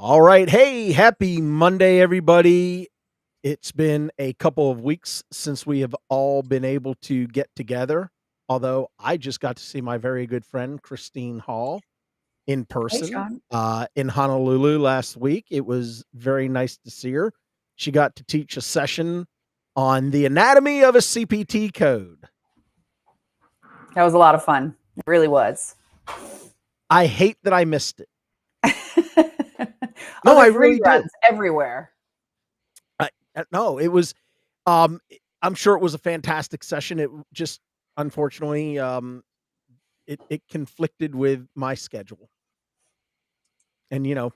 All right. Hey, happy Monday, everybody. It's been a couple of weeks since we have all been able to get together. Although I just got to see my very good friend, Christine Hall, in Hey, person Sean. in Honolulu last week. It was very nice to see her. She got to teach a session on the anatomy of a CPT code. That was a lot of fun. It really was. I hate that I missed it. Oh, No, I there's really do. reruns everywhere. No, it was um I'm sure it was a fantastic session. It just unfortunately it conflicted with my schedule. And a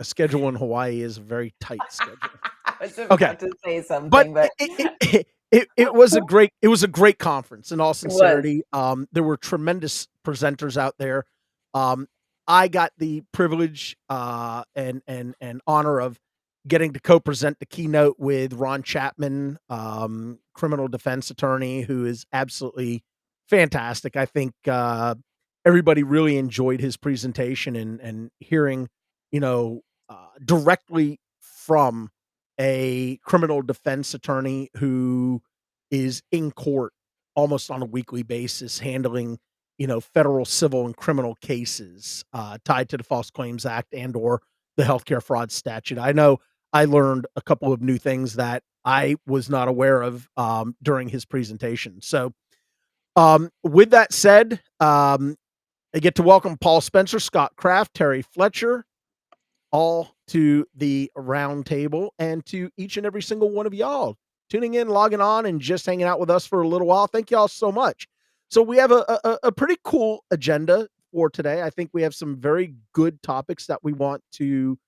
schedule in Hawaii is a very tight schedule. I was Okay. about to say But something, but it was a great conference in all it was. sincerity. There were tremendous presenters out there. Um, I got the privilege and honor of getting to co-present the keynote with Ron Chapman, criminal defense attorney, who is absolutely fantastic. I think everybody really enjoyed his presentation and hearing, directly from a criminal defense attorney who is in court almost on a weekly basis handling federal civil and criminal cases tied to the False Claims Act and or the healthcare fraud statute. I know I learned a couple of new things that I was not aware of during his presentation. So with that said, I get to welcome Paul Spencer, Scott Kraft, Terry Fletcher, all to the Roundtable, and to each and every single one of y'all tuning in, logging on, and just hanging out with us for a little while. Thank y'all so much. So we have a pretty cool agenda for today. I think we have some very good topics that we want to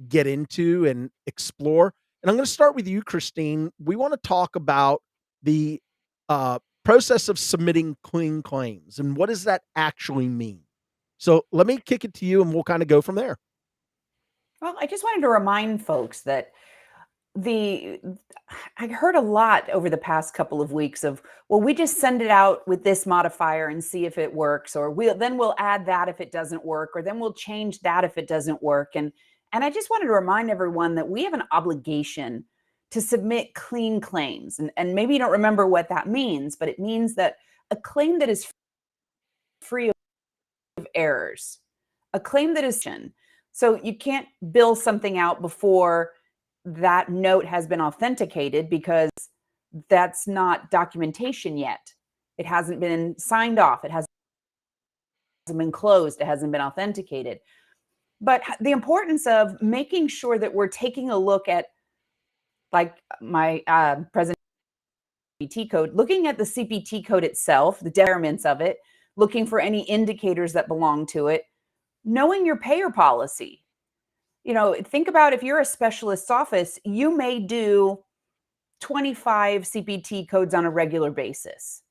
get into and explore. And I'm going to start with you, Christine. We want to talk about the process of submitting clean claims and what does that actually mean. So let me kick it to you, and we'll kind of go from there. Well, I just wanted to remind folks that I heard a lot over the past couple of weeks of, well, we just send it out with this modifier and see if it works, or we'll add that if it doesn't work, or then we'll change that if it doesn't work. And I just wanted to remind everyone that we have an obligation to submit clean claims. And maybe you don't remember what that means, but it means that a claim that is free of errors, a claim that is so you can't bill something out before that note has been authenticated because that's not documentation yet. It hasn't been signed off. It hasn't been closed. It hasn't been authenticated. But the importance of making sure that we're taking a look at, like my present CPT code, looking at the CPT code itself, the requirements of it, looking for any indicators that belong to it, knowing your payer policy. Think about if you're a specialist's office, you may do 25 CPT codes on a regular basis.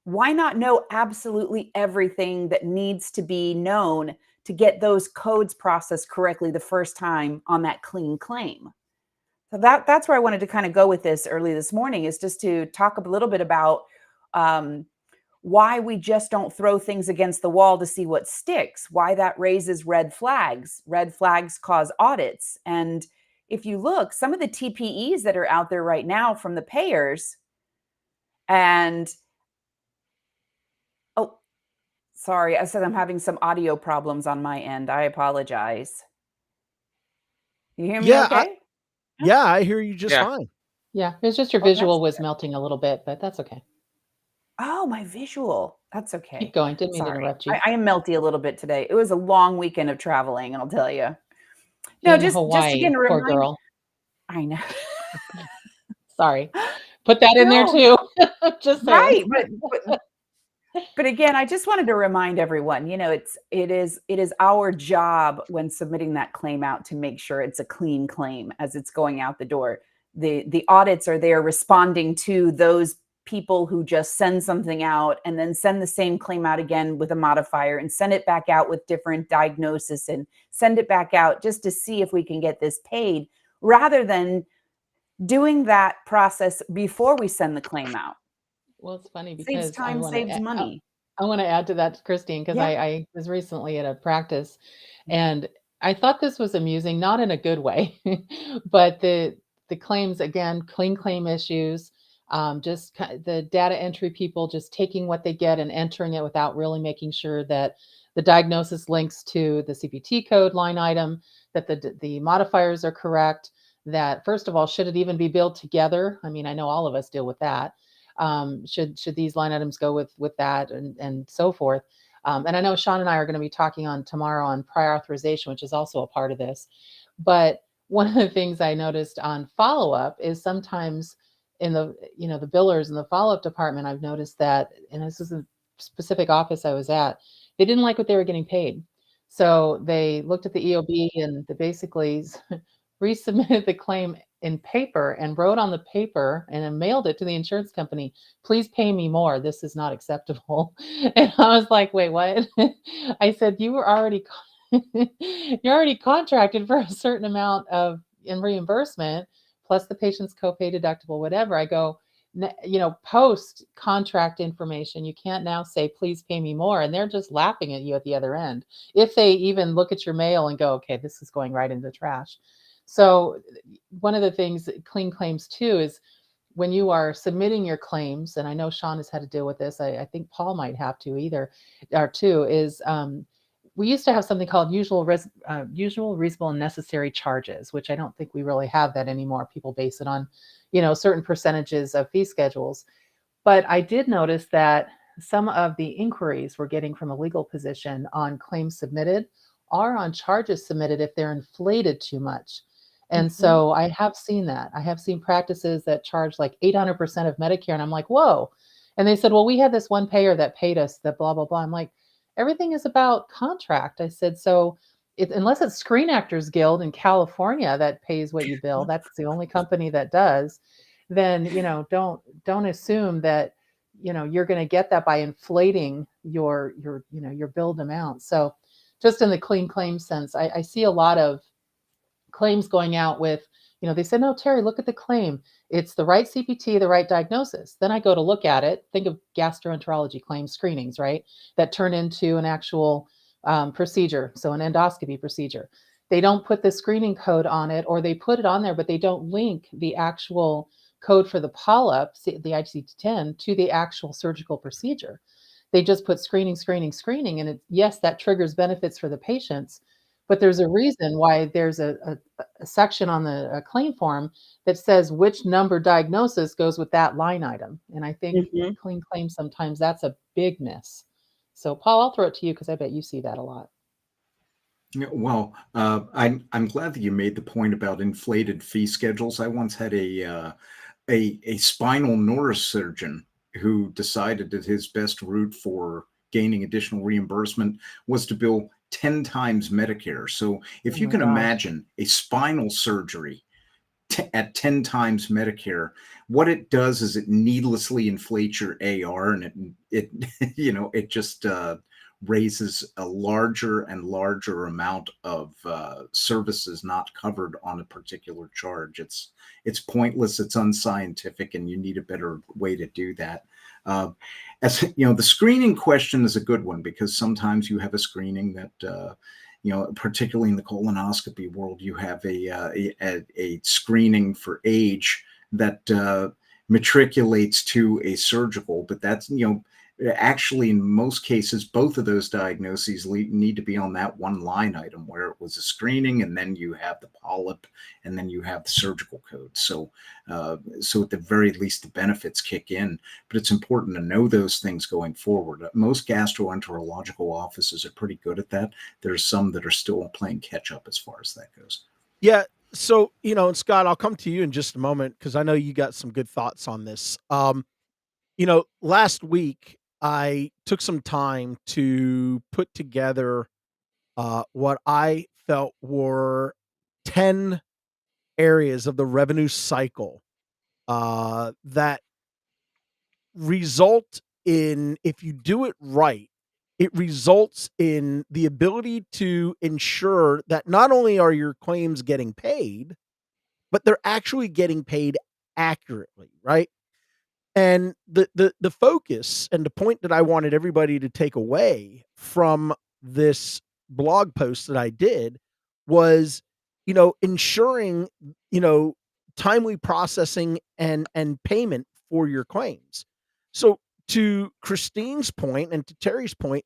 Why not know absolutely everything that needs to be known to get those codes processed correctly the first time on that clean claim? So that's where I wanted to kind of go with this early this morning, is just to talk a little bit about why we just don't throw things against the wall to see what sticks, why that raises red flags. Red flags cause audits. And if you look, some of the TPEs that are out there right now from the payers, and oh, sorry, I said I'm having some audio problems on my end. I apologize. You hear me okay? I hear you just fine. Yeah, it's just your visual was melting a little bit, but that's okay. Oh, my visual. That's okay. Keep going. Didn't mean to Sorry. interrupt you. I am melty a little bit today. It was a long weekend of traveling, and I'll tell you. No, In just Hawaii, again to poor remind. girl. I know. Sorry. Put that in there too. Just saying. Right, but again, I just wanted to remind everyone, it is our job when submitting that claim out to make sure it's a clean claim as it's going out the door. The audits are there responding to those people who just send something out and then send the same claim out again with a modifier and send it back out with different diagnosis and send it back out just to see if we can get this paid, rather than doing that process before we send the claim out. Well, it's funny because saves time, saves money. I want to add to that, Christine, because Yeah. I was recently at a practice and I thought this was amusing, not in a good way, but the claims again, clean claim issues, the data entry people just taking what they get and entering it without really making sure that the diagnosis links to the CPT code line item, that the modifiers are correct. That first of all, should it even be billed together? I mean, I know all of us deal with that. Should these line items go with that and so forth? And I know Sean and I are going to be talking on tomorrow on prior authorization, which is also a part of this. But one of the things I noticed on follow up is sometimes in the billers in the follow up department, I've noticed that, and this is a specific office I was at, they didn't like what they were getting paid. So they looked at the EOB and they basically resubmitted the claim in paper and wrote on the paper and then mailed it to the insurance company. Please pay me more. This is not acceptable. And I was like, wait, what? I said, you're already contracted for a certain amount of in reimbursement, plus the patient's copay deductible, whatever. I go, post contract information, you can't now say, please pay me more. And they're just laughing at you at the other end. If they even look at your mail and go, okay, this is going right into the trash. So one of the things clean claims too is when you are submitting your claims, and I know Sean has had to deal with this. I think Paul might have to either, or too, is we used to have something called usual, reasonable, and necessary charges, which I don't think we really have that anymore. People base it on, certain percentages of fee schedules. But I did notice that some of the inquiries we're getting from a legal position on claims submitted are on charges submitted if they're inflated too much. And Mhm. so I have seen that. I have seen practices that charge like 800% of Medicare. And I'm like, whoa. And they said, well, we had this one payer that paid us the blah, blah, blah. I'm like, everything is about contract. I said, so unless it's Screen Actors Guild in California that pays what you bill, that's the only company that does, then, don't assume that, you're going to get that by inflating your billed amount. So just in the clean claim sense, I see a lot of claims going out with, they said, no, Terry, look at the claim. It's the right CPT, the right diagnosis. Then I go to look at it. Think of gastroenterology claim screenings, right? That turn into an actual procedure. So an endoscopy procedure. They don't put the screening code on it, or they put it on there, but they don't link the actual code for the polyp, the ICD-10, to the actual surgical procedure. They just put screening, screening, screening. And yes, that triggers benefits for the patients, but there's a reason why there's a section on the claim form that says which number diagnosis goes with that line item. And I think Mhm. clean claims, sometimes that's a big miss. So Paul, I'll throw it to you because I bet you see that a lot. Yeah, well, I'm glad that you made the point about inflated fee schedules. I once had a spinal neurosurgeon who decided that his best route for gaining additional reimbursement was to bill 10 times Medicare. So Oh if you my can gosh. imagine a spinal surgery at 10 times Medicare, what it does is it needlessly inflates your AR, and it it just raises a larger and larger amount of services not covered on a particular charge. It's pointless, it's unscientific, and you need a better way to do that. Uh, as the screening question is a good one, because sometimes you have a screening that particularly in the colonoscopy world, you have a screening for age that matriculates to a surgical, but that's, actually in most cases, both of those diagnoses need to be on that one line item where it was a screening, and then you have the polyp, and then you have the surgical code. So at the very least, the benefits kick in, but it's important to know those things going forward. Most gastroenterological offices are pretty good at that. There's some that are still playing catch up as far as that goes. Yeah. So, and Scott, I'll come to you in just a moment because I know you got some good thoughts on this. Last week I took some time to put together what I felt were 10 areas of the revenue cycle that result in, if you do it right, it results in the ability to ensure that not only are your claims getting paid, but they're actually getting paid accurately, right? And the focus and the point that I wanted everybody to take away from this blog post that I did was, ensuring, timely processing and payment for your claims. So to Christine's point and to Terry's point,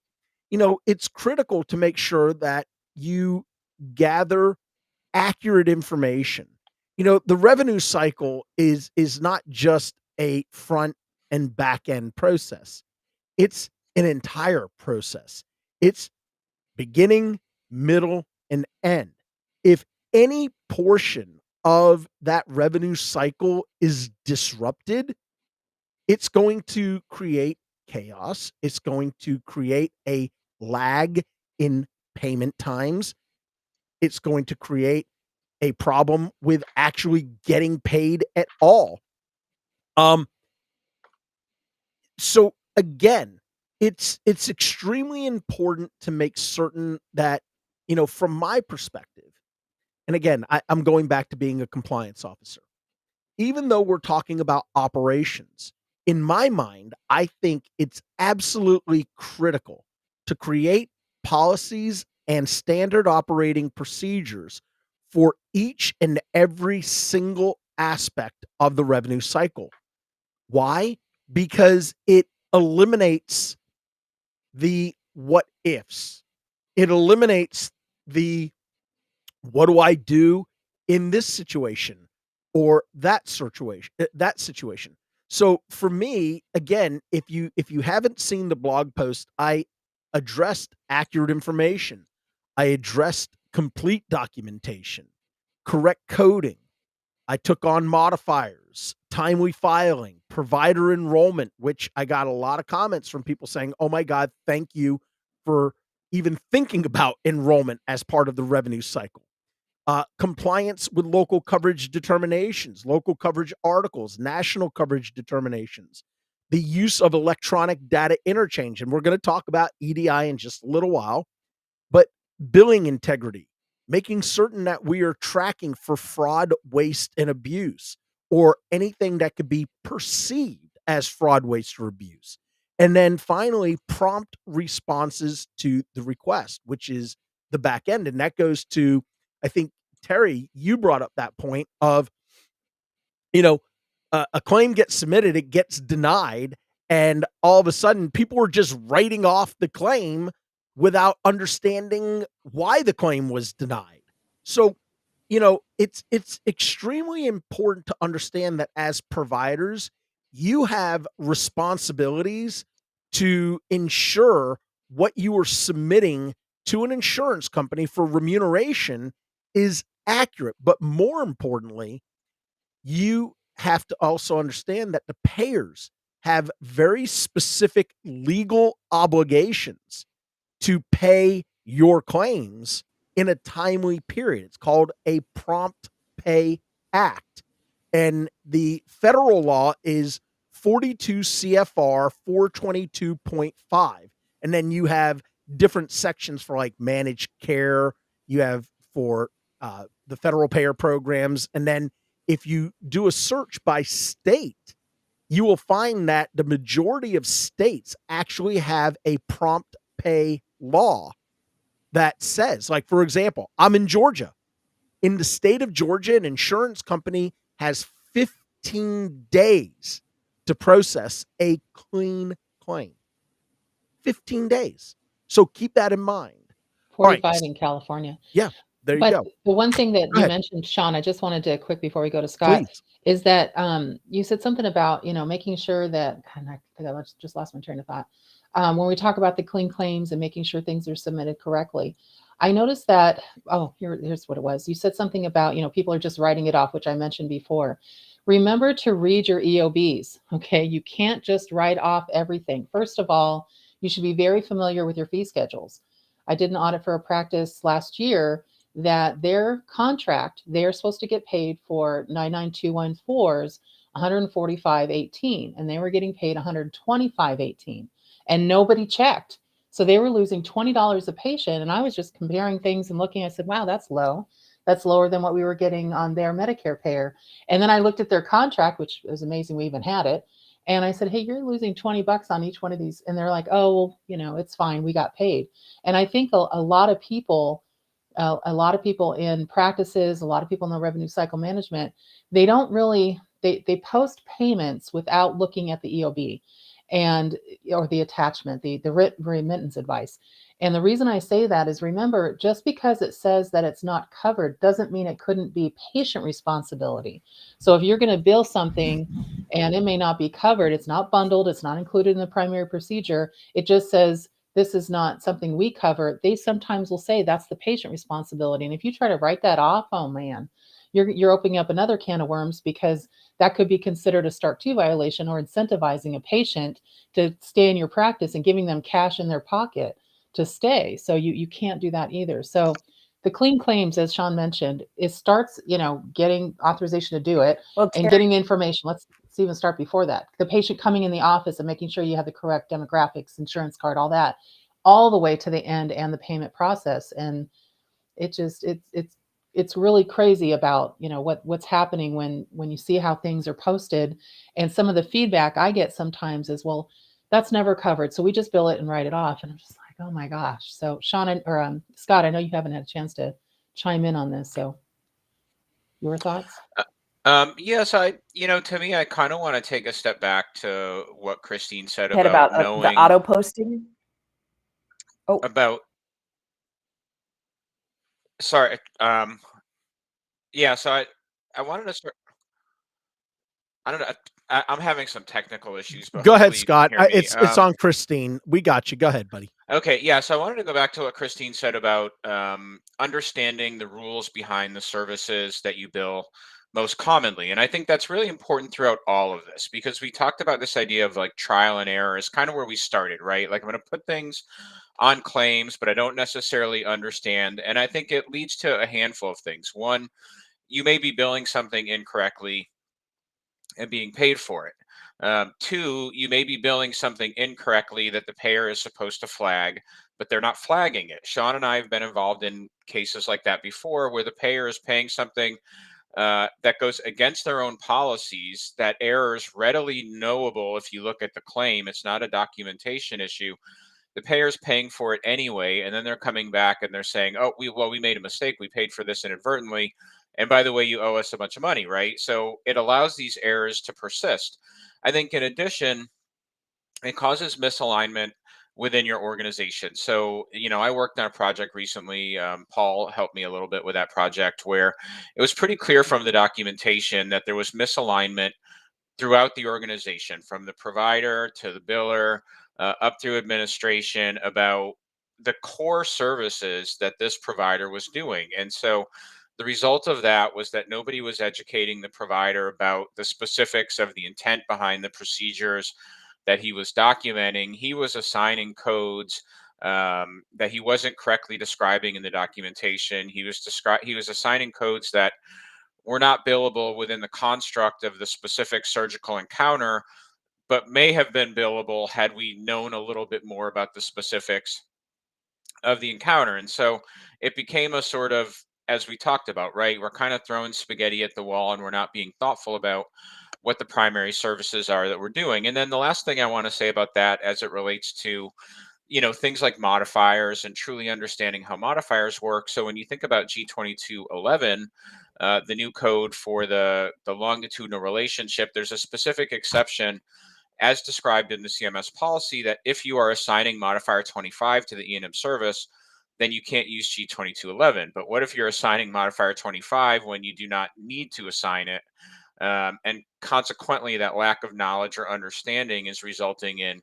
it's critical to make sure that you gather accurate information. The revenue cycle is not just a front and back end process. It's an entire process. It's beginning, middle, and end. If any portion of that revenue cycle is disrupted, it's going to create chaos. It's going to create a lag in payment times. It's going to create a problem with actually getting paid at all. Um, so again, it's extremely important to make certain that, from my perspective, and again, I'm going back to being a compliance officer. Even though we're talking about operations, in my mind, I think it's absolutely critical to create policies and standard operating procedures for each and every single aspect of the revenue cycle. Why? Because it eliminates the what ifs. It eliminates the what do I do in this situation or that situation. So for me, again, if you haven't seen the blog post, I addressed accurate information. I addressed complete documentation, correct coding. I took on modifiers, timely filing, provider enrollment, which I got a lot of comments from people saying, "Oh my God, thank you for even thinking about enrollment as part of the revenue cycle." Compliance with local coverage determinations, local coverage articles, national coverage determinations, the use of electronic data interchange. And we're going to talk about EDI in just a little while, but billing integrity, making certain that we are tracking for fraud, waste, and abuse, or anything that could be perceived as fraud, waste, or abuse. And then finally, prompt responses to the request, which is the back end. And that goes to, I think, Terry, you brought up that point of, you know, a claim gets submitted, it gets denied, and all of a sudden people are just writing off the claim without understanding why the claim was denied. So, it's extremely important to understand that as providers, you have responsibilities to ensure what you are submitting to an insurance company for remuneration is accurate. But more importantly, you have to also understand that the payers have very specific legal obligations to pay your claims in a timely period. It's called a Prompt Pay Act. And the federal law is 42 CFR 422.5. And then you have different sections for like managed care, you have for the federal payer programs. And then if you do a search by state, you will find that the majority of states actually have a prompt pay law that says, like, for example, I'm in Georgia. In the state of Georgia, an insurance company has 15 days to process a clean claim. 15 days. So keep that in mind. All right. 45 in California. Yeah, there you But go. the one thing that Go you ahead, mentioned, Sean, I just wanted to quick before we go to Scott, please. is that you said something about, making sure that, and I think I just lost my train of thought. When we talk about the clean claims and making sure things are submitted correctly, I noticed that, here's what it was. You said something about, people are just writing it off, which I mentioned before. Remember to read your EOBs, okay? You can't just write off everything. First of all, you should be very familiar with your fee schedules. I did an audit for a practice last year that their contract, they're supposed to get paid for 99214s 145.18, and they were getting paid 125.18, and nobody checked. So they were losing $20 a patient. And I was just comparing things and looking, I said, wow, that's low. That's lower than what we were getting on their Medicare payer. And then I looked at their contract, which was amazing. We even had it. And I said, hey, you're losing $20 on each one of these. And they're like, oh, well, it's fine. We got paid. And I think a lot of people A lot of people in practices, a lot of people in the revenue cycle management, they don't really, they post payments without looking at the EOB and or the attachment, the remittance advice. And the reason I say that is, remember, just because it says that it's not covered doesn't mean it couldn't be patient responsibility. So if you're going to bill something and it may not be covered, it's not bundled, it's not included in the primary procedure, it just says this is not something we cover, they sometimes will say that's the patient responsibility. And if you try to write that off, oh man, you're opening up another can of worms, because that could be considered a Start 2 violation, or incentivizing a patient to stay in your practice and giving them cash in their pocket to stay. So you can't do that either. So the clean claims, as Sean mentioned, it starts, getting authorization to do it Well, and Terry, getting the information. Let's even start before that. The patient coming in the office and making sure you have the correct demographics, insurance card, all that, all the way to the end and the payment process. And it just it's really crazy about what's happening when you see how things are posted. And some of the feedback I get sometimes is, well, that's never covered, so we just bill it and write it off. And I'm just like, oh my gosh. So Sean or Scott, I know you haven't had a chance to chime in on this, so your thoughts? Yes, to me, I kind of want to take a step back to what Christine said had about about the knowing auto posting. Oh, about, sorry, yeah, so I wanted to start, I don't know, I'm having some technical issues, but Go ahead, hopefully you can Scott. hear me. It's on Christine. We got you. Go ahead, buddy. Okay, yeah, so I wanted to go back to what Christine said about understanding the rules behind the services that you bill most commonly. And I think that's really important throughout all of this, because we talked about this idea of like trial and error is kind of where we started, right? Like, I'm going to put things on claims, but I don't necessarily understand. And I think it leads to a handful of things. One, you may be billing something incorrectly and being paid for it. Two, you may be billing something incorrectly that the payer is supposed to flag, but they're not flagging it. Sean and I have been involved in cases like that before, where the payer is paying something that goes against their own policies. That error is readily knowable if you look at the claim. It's not a documentation issue. The payer's paying for it anyway, and then they're coming back and they're saying, "Oh, we made a mistake. We paid for this inadvertently, and by the way, you owe us a bunch of money," right? So it allows these errors to persist. I think in addition, it causes misalignment within your organization. So, I worked on a project recently. Paul helped me a little bit with that project, where it was pretty clear from the documentation that there was misalignment throughout the organization, from the provider to the biller, up through administration, about the core services that this provider was doing. And so the result of that was that nobody was educating the provider about the specifics of the intent behind the procedures that he was documenting. He was assigning codes that he wasn't correctly describing in the documentation. He was assigning codes that were not billable within the construct of the specific surgical encounter, but may have been billable had we known a little bit more about the specifics of the encounter. And so it became a sort of, as we talked about, right? We're kind of throwing spaghetti at the wall, and we're not being thoughtful about what the primary services are that we're doing. And then the last thing I want to say about that, as it relates to things like modifiers and truly understanding how modifiers work. So when you think about G2211, the new code for the longitudinal relationship, there's a specific exception as described in the CMS policy, that if you are assigning modifier 25 to the E&M service, then you can't use G2211. But what if you're assigning modifier 25 when you do not need to assign it? And consequently, that lack of knowledge or understanding is resulting in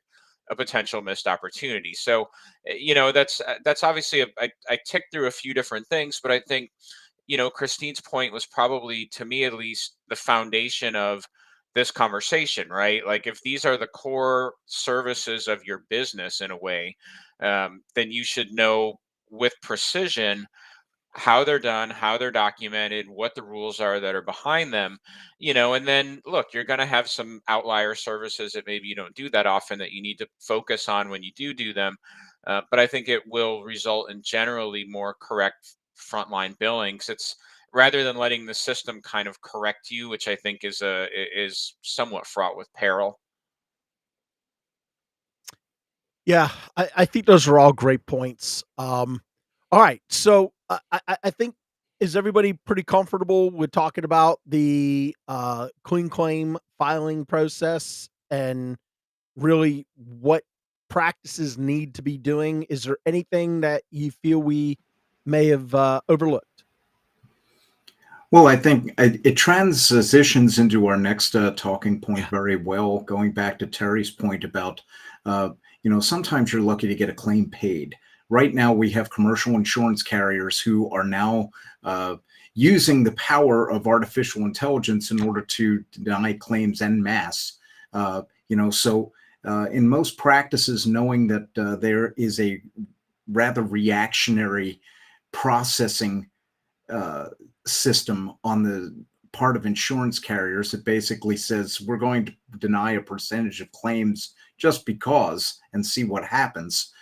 a potential missed opportunity. So, that's obviously I ticked through a few different things, but I think Christine's point was probably, to me at least, the foundation of this conversation, right? Like, if these are the core services of your business in a way, then you should know with precision how they're done, how they're documented, what the rules are that are behind them, and then look, you're going to have some outlier services that maybe you don't do that often, that you need to focus on when you do them. But I think it will result in generally more correct frontline billings. It's rather than letting the system kind of correct you, which I think is somewhat fraught with peril. Yeah, I think those are all great points. All right, so I think, is everybody pretty comfortable with talking about the clean claim filing process and really what practices need to be doing? Is there anything that you feel we may have overlooked? Well, I think it transitions into our next talking point Yeah. very well, going back to Terry's point about, uh, sometimes you're lucky to get a claim paid. Right now, we have commercial insurance carriers who are now uh, using the power of artificial intelligence in order to deny claims en masse. So in most practices, knowing that there is a rather reactionary processing uh, system on the part of insurance carriers that basically says we're going to deny a percentage of claims just because and see what happens.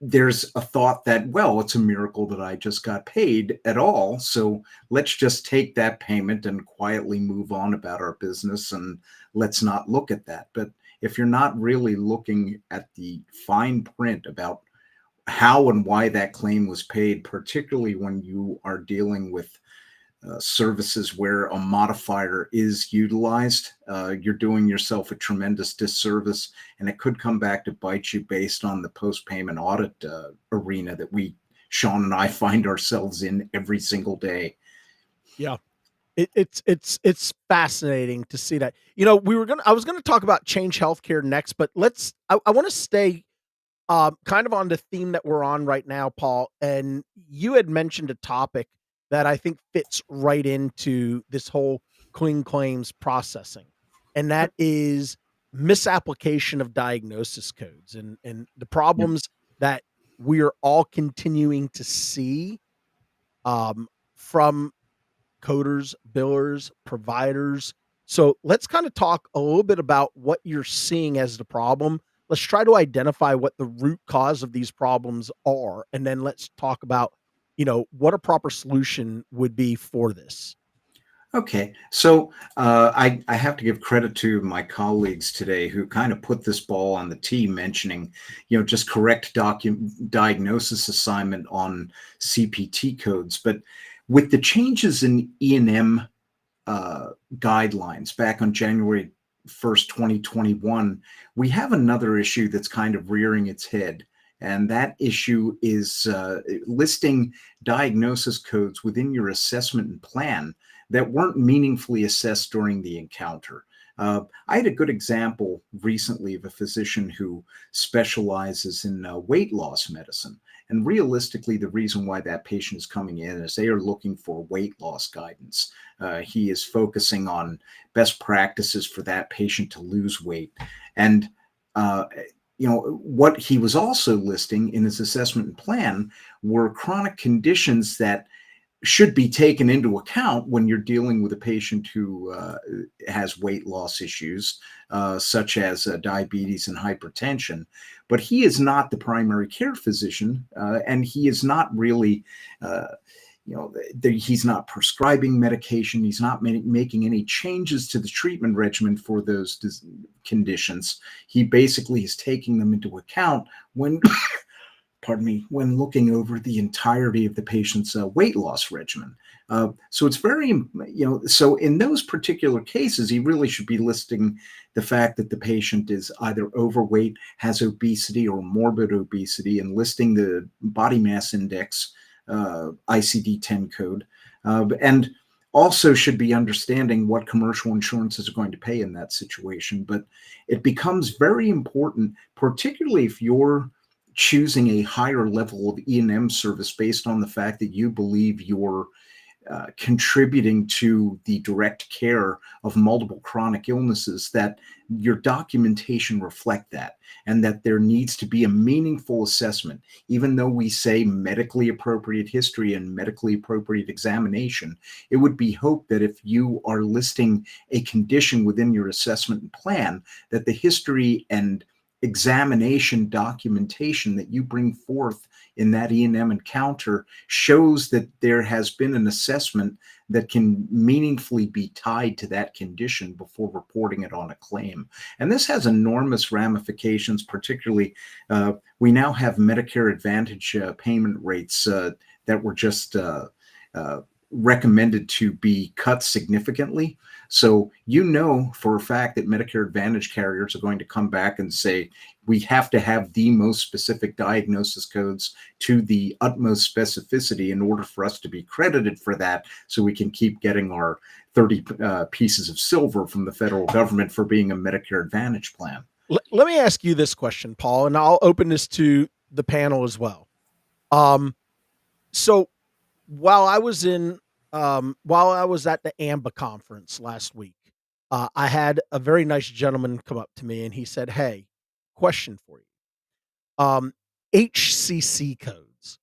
There's a thought that, well, it's a miracle that I just got paid at all. So let's just take that payment and quietly move on about our business and let's not look at that. But if you're not really looking at the fine print about how and why that claim was paid, particularly when you are dealing with services where a modifier is utilized, you're doing yourself a tremendous disservice, and it could come back to bite you based on the post-payment audit arena that Sean and I find ourselves in every single day. Yeah. It's fascinating to see that. I was gonna talk about Change Healthcare next, but I want to stay kind of on the theme that we're on right now, Paul. And you had mentioned a topic that I think fits right into this whole clean claims processing, and that is misapplication of diagnosis codes and the Yep. problems that we're all continuing to see from coders, billers, providers. So let's kind of talk a little bit about what you're seeing as the problem. Let's try to identify what the root cause of these problems are. And then let's talk about, what a proper solution would be for this. Okay, so I have to give credit to my colleagues today who kind of put this ball on the tee, mentioning, just correct diagnosis assignment on CPT codes. But with the changes in E&M guidelines back on January 1st, 2021, we have another issue that's kind of rearing its head. And that issue is listing diagnosis codes within your assessment and plan that weren't meaningfully assessed during the encounter. I had a good example recently of a physician who specializes in weight loss medicine. And realistically, the reason why that patient is coming in is they are looking for weight loss guidance. He is focusing on best practices for that patient to lose weight. And what he was also listing in his assessment and plan were chronic conditions that should be taken into account when you're dealing with a patient who has weight loss issues, such as diabetes and hypertension. But he is not the primary care physician, and he is not really, he's not prescribing medication. He's not making any changes to the treatment regimen for those conditions. He basically is taking them into account when pardon me, when looking over the entirety of the patient's weight loss regimen. So it's very, so in those particular cases, he really should be listing the fact that the patient is either overweight, has obesity, or morbid obesity, and listing the body mass index ICD-10 code. And also should be understanding what commercial insurances are going to pay in that situation. But it becomes very important, particularly if you're choosing a higher level of E&M service based on the fact that you believe you're contributing to the direct care of multiple chronic illnesses, that your documentation reflect that, and that there needs to be a meaningful assessment. Even though we say medically appropriate history and medically appropriate examination, it would be hoped that if you are listing a condition within your assessment and plan, that the history and examination documentation that you bring forth in that E&M encounter shows that there has been an assessment that can meaningfully be tied to that condition before reporting it on a claim. And this has enormous ramifications, particularly we now have Medicare Advantage payment rates that were just recommended to be cut significantly. So you know for a fact that Medicare Advantage carriers are going to come back and say, we have to have the most specific diagnosis codes to the utmost specificity in order for us to be credited for that, so we can keep getting our 30 pieces of silver from the federal government for being a Medicare Advantage plan. Let me ask you this question, Paul, and I'll open this to the panel as well. So while I was at the AMBA conference last week, I had a very nice gentleman come up to me and he said, "Hey, question for you. HCC codes.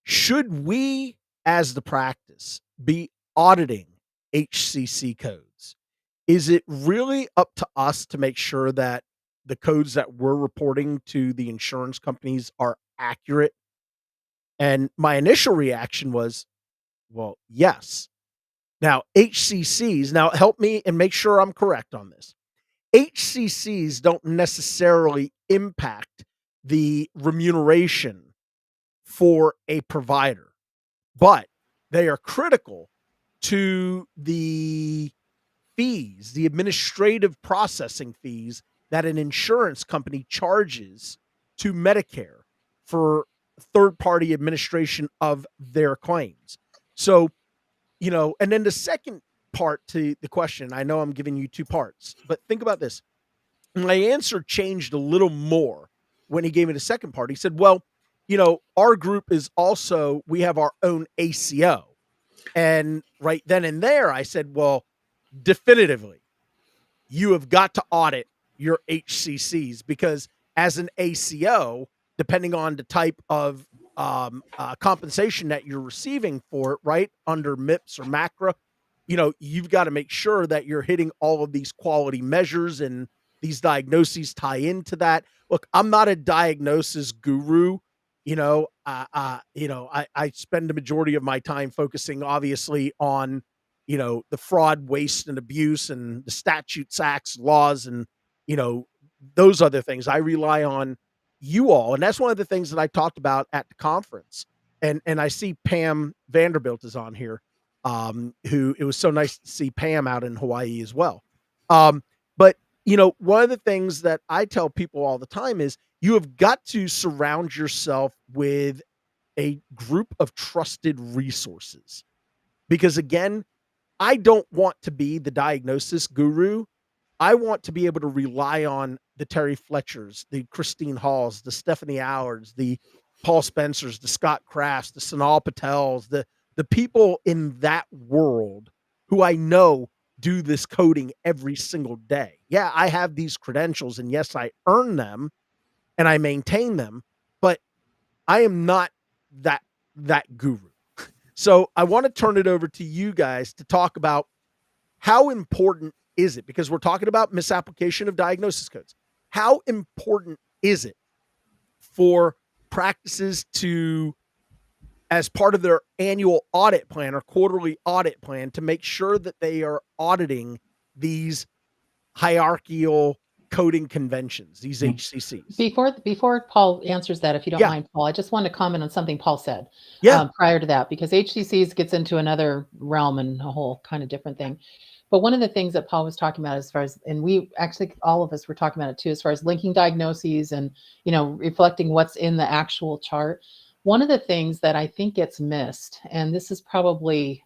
Should we, as the practice, be auditing HCC codes? Is it really up to us to make sure that the codes that we're reporting to the insurance companies are accurate?" And my initial reaction was, well, yes. Now, HCCs, now help me and make sure I'm correct on this. HCCs don't necessarily impact the remuneration for a provider, but they are critical to the fees, the administrative processing fees that an insurance company charges to Medicare for third-party administration of their claims. So, and then the second part to the question, I know I'm giving you two parts, but think about this. My answer changed a little more when he gave me the second part. He said, well, our group is also, we have our own ACO. And right then and there, I said, well, definitively, you have got to audit your HCCs, because as an ACO, depending on the type of compensation that you're receiving for it, right, under MIPS or MACRA, you've got to make sure that you're hitting all of these quality measures, and these diagnoses tie into that. Look, I'm not a diagnosis guru. I spend the majority of my time focusing, obviously, on the fraud, waste, and abuse, and the statutes, acts, laws, and those other things. I rely on you all, and that's one of the things that I talked about at the conference. And I see Pam Vanderbilt is on here, who, it was so nice to see Pam out in Hawaii as well. But one of the things that I tell people all the time is, you have got to surround yourself with a group of trusted resources, because again, I don't want to be the diagnosis guru. I want to be able to rely on the Terry Fletchers, the Christine Halls, the Stephanie Howards, the Paul Spencers, the Scott Crafts, the Sanal Patels, the people in that world who I know do this coding every single day. Yeah, I have these credentials, and yes, I earn them and I maintain them, but I am not that guru. So I want to turn it over to you guys to talk about how important is it, because we're talking about misapplication of diagnosis codes. How important is it for practices to, as part of their annual audit plan or quarterly audit plan, to make sure that they are auditing these hierarchical coding conventions, these HCCs? Before Paul answers that, if you don't mind, Paul, I just want to comment on something Paul said prior to that, because HCCs gets into another realm and a whole kind of different thing. But one of the things that Paul was talking about, as far as, and we actually, all of us were talking about it too, as far as linking diagnoses and, reflecting what's in the actual chart. One of the things that I think gets missed, and this is probably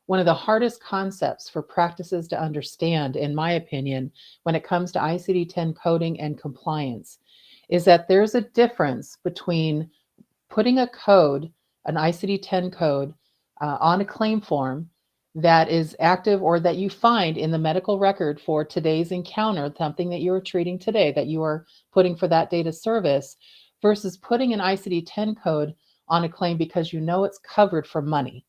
one of the hardest concepts for practices to understand, in my opinion, when it comes to ICD-10 coding and compliance, is that there's a difference between putting a code, an ICD-10 code, on a claim form that is active, or that you find in the medical record for today's encounter, something that you're treating today, that you are putting for that data service, versus putting an ICD-10 code on a claim because it's covered for money.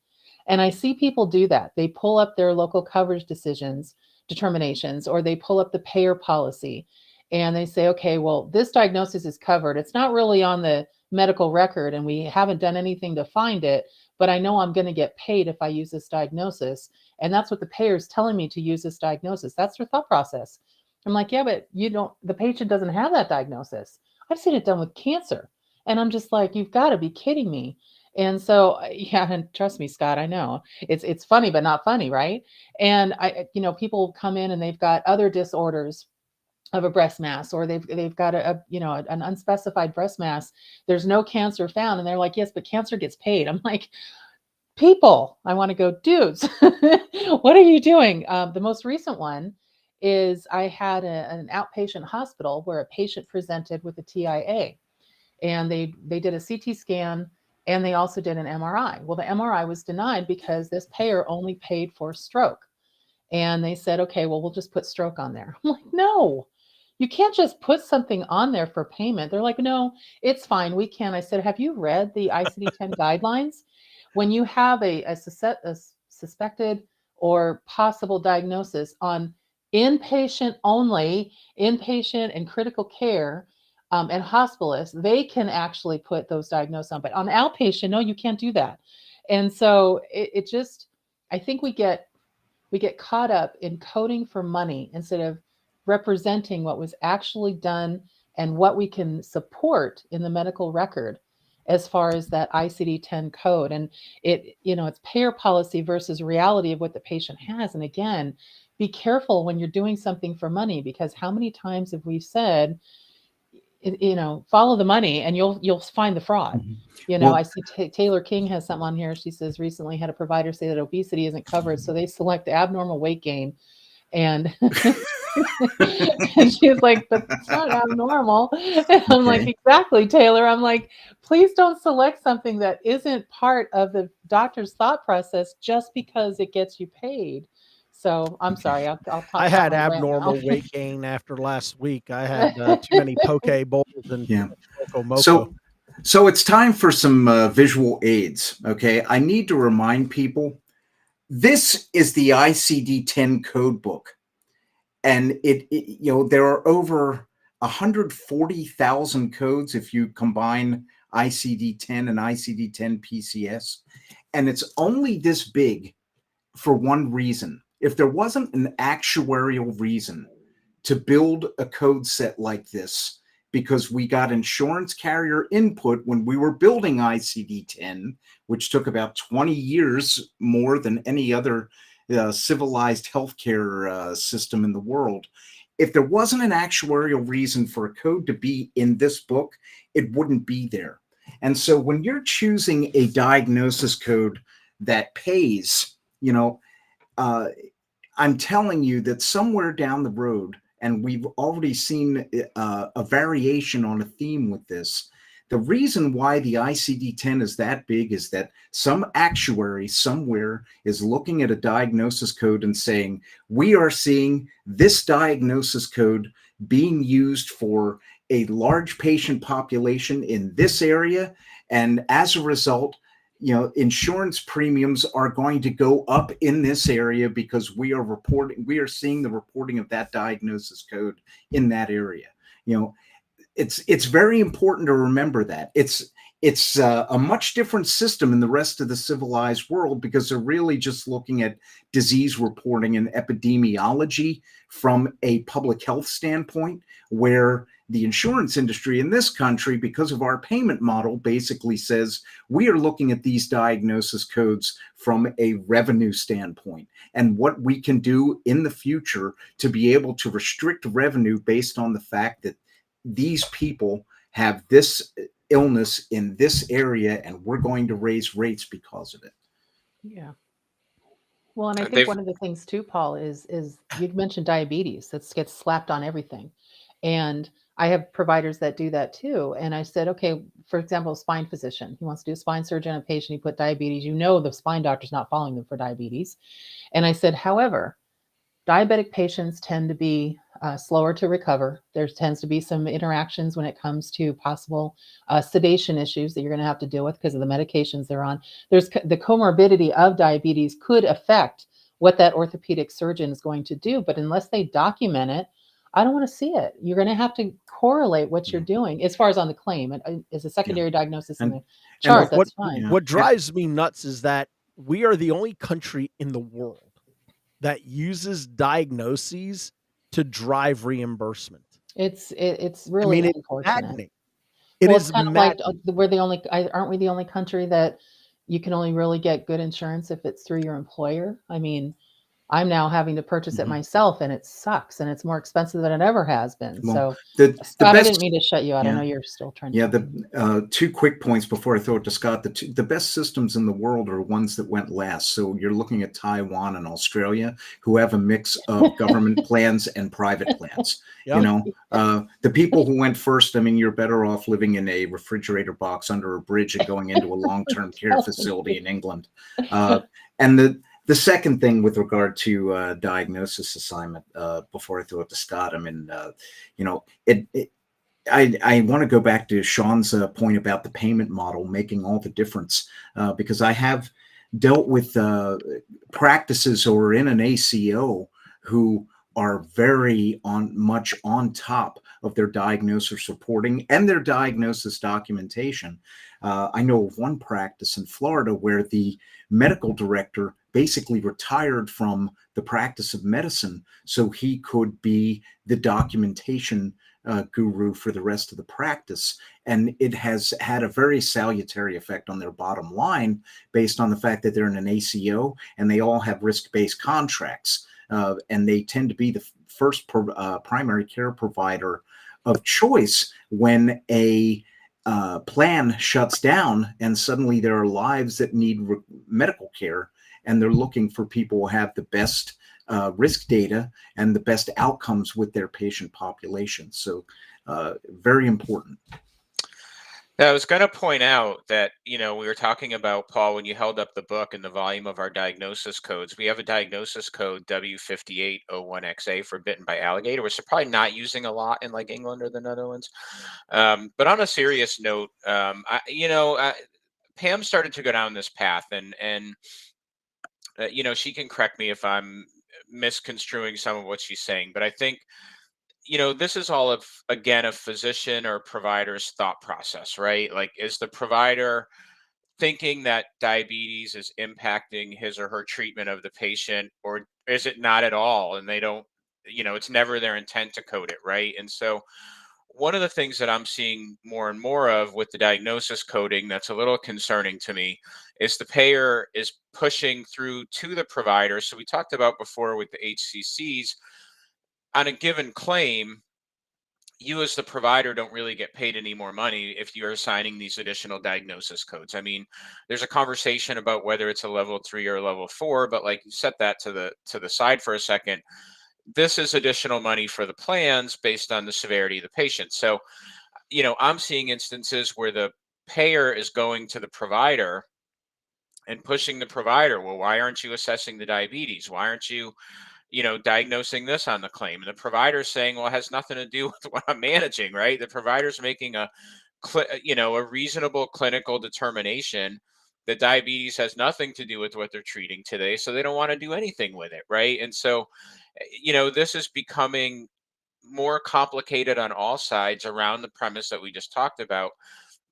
And I see people do that. They pull up their local coverage determinations, or they pull up the payer policy, and they say, okay, well, this diagnosis is covered. It's not really on the medical record, and we haven't done anything to find it, but I know I'm going to get paid if I use this diagnosis. And that's what the payer is telling me, to use this diagnosis. That's their thought process. I'm like, yeah, but the patient doesn't have that diagnosis. I've seen it done with cancer. And I'm just like, you've got to be kidding me. And so, yeah, and trust me, Scott, I know it's funny, but not funny, right? And people come in and they've got other disorders of a breast mass, or they've got an unspecified breast mass. There's no cancer found, and they're like, yes, but cancer gets paid. I'm like, people, I want to go, dudes, what are you doing? The most recent one is I had an outpatient hospital where a patient presented with a TIA, and they did a CT scan and they also did an MRI. Well, the MRI was denied because this payer only paid for stroke. And they said, okay, well, we'll just put stroke on there. I'm like, no, you can't just put something on there for payment. They're like, no, it's fine. We can. I said, have you read the ICD-10 guidelines? When you have a suspected or possible diagnosis on inpatient only, inpatient and critical care, and hospitalists, they can actually put those diagnoses on. But on outpatient, no, you can't do that. And so it just, I think we get caught up in coding for money instead of representing what was actually done and what we can support in the medical record as far as that ICD-10 code. And it's payer policy versus reality of what the patient has. And again, be careful when you're doing something for money, because how many times have we said, follow the money and you'll find the fraud. Well, I see Taylor King has something on here. She says recently had a provider say that obesity isn't covered, so they select abnormal weight gain. And and she's like, but it's not abnormal. And I'm like, Okay. exactly, Taylor. I'm like, please don't select something that isn't part of the doctor's thought process just because it gets you paid. So I'm sorry, I'll talk. I had on my rant now. abnormal weight gain after last week. I had too many poke bowls and too Yeah. much moco. So it's time for some visual aids. Okay. I need to remind people, this is the ICD-10 code book. And there are over 140,000 codes if you combine ICD-10 and ICD-10 PCS. And it's only this big for one reason. If there wasn't an actuarial reason to build a code set like this, because we got insurance carrier input when we were building ICD-10, which took about 20 years more than any other civilized healthcare system in the world. If there wasn't an actuarial reason for a code to be in this book, it wouldn't be there. And so when you're choosing a diagnosis code that pays, I'm telling you that somewhere down the road, and we've already seen a variation on a theme with this, the reason why the ICD-10 is that big is that some actuary somewhere is looking at a diagnosis code and saying, we are seeing this diagnosis code being used for a large patient population in this area. And as a result, insurance premiums are going to go up in this area because we are seeing the reporting of that diagnosis code in that area. It's very important to remember that it's a much different system in the rest of the civilized world, because they're really just looking at disease reporting and epidemiology from a public health standpoint, where the insurance industry in this country, because of our payment model, basically says we are looking at these diagnosis codes from a revenue standpoint and what we can do in the future to be able to restrict revenue based on the fact that these people have this illness in this area and we're going to raise rates because of it. Yeah. Well, and I think They've one of the things too, Paul, is you've mentioned diabetes that gets slapped on everything. And I have providers that do that too. And I said, okay, for example, a spine physician, he wants to do a spine surgery on a patient, he put diabetes, the spine doctor's not following them for diabetes. And I said, however, diabetic patients tend to be slower to recover. There tends to be some interactions when it comes to possible sedation issues that you're going to have to deal with because of the medications they're on. There's the comorbidity of diabetes could affect what that orthopedic surgeon is going to do, but unless they document it, I don't want to see it. You're going to have to correlate what you're doing as far as on the claim. And as a secondary diagnosis in the chart, that's fine. What drives me nuts is that we are the only country in the world that uses diagnoses to drive reimbursement. It's really it's unfortunate. maddening. It is kind of like we're the only, aren't we the only country that you can only really get good insurance if it's through your employer. I mean, I'm now having to purchase it Mhm. myself, and it sucks, and it's more expensive than it ever has been. Well, So, the Scott, I didn't best, mean to shut you out. I know yeah. you're still trying to Yeah, talk. two quick points before I throw it to Scott. The best systems in the world are ones that went last. So you're looking at Taiwan and Australia, who have a mix of government plans and private plans. You Yeah. know, the people who went first, I mean, you're better off living in a refrigerator box under a bridge and going into a long-term care facility in England. And the second thing with regard to diagnosis assignment, before I throw it to Scott, I mean, you know, I want to go back to Sean's point about the payment model making all the difference, because I have dealt with practices who are in an ACO who are very much on top of their diagnosis reporting and their diagnosis documentation. I know of one practice in Florida where the medical director basically retired from the practice of medicine so he could be the documentation guru for the rest of the practice. And it has had a very salutary effect on their bottom line based on the fact that they're in an ACO and they all have risk-based contracts. And they tend to be the first primary care provider of choice when a plan shuts down and suddenly there are lives that need medical care, and they're looking for people who have the best risk data and the best outcomes with their patient population. So very important. Now, I was going to point out that, we were talking about, Paul, when you held up the book and the volume of our diagnosis codes, we have a diagnosis code W5801XA for bitten by alligator, which they're probably not using a lot in like England or the Netherlands. But on a serious note, Pam started to go down this path, and she can correct me if I'm misconstruing some of what she's saying, but I think this is all of, again, a physician or provider's thought process, right? Like, is the provider thinking that diabetes is impacting his or her treatment of the patient, or is it not at all? And they don't, it's never their intent to code it, right? And so, one of the things that I'm seeing more and more of with the diagnosis coding that's a little concerning to me is the payer is pushing through to the provider. So, we talked about before with the HCCs on a given claim, you as the provider don't really get paid any more money if you're assigning these additional diagnosis codes. I mean, there's a conversation about whether it's a level 3 or a level 4, but like, you set that to the side for a second. This is additional money for the plans based on the severity of the patient. So, I'm seeing instances where the payer is going to the provider and pushing the provider. Well, why aren't you assessing the diabetes? Why aren't you diagnosing this on the claim? And the provider's saying, well, it has nothing to do with what I'm managing, right? The provider's making a reasonable clinical determination that diabetes has nothing to do with what they're treating today. So they don't want to do anything with it, right? And so, this is becoming more complicated on all sides around the premise that we just talked about,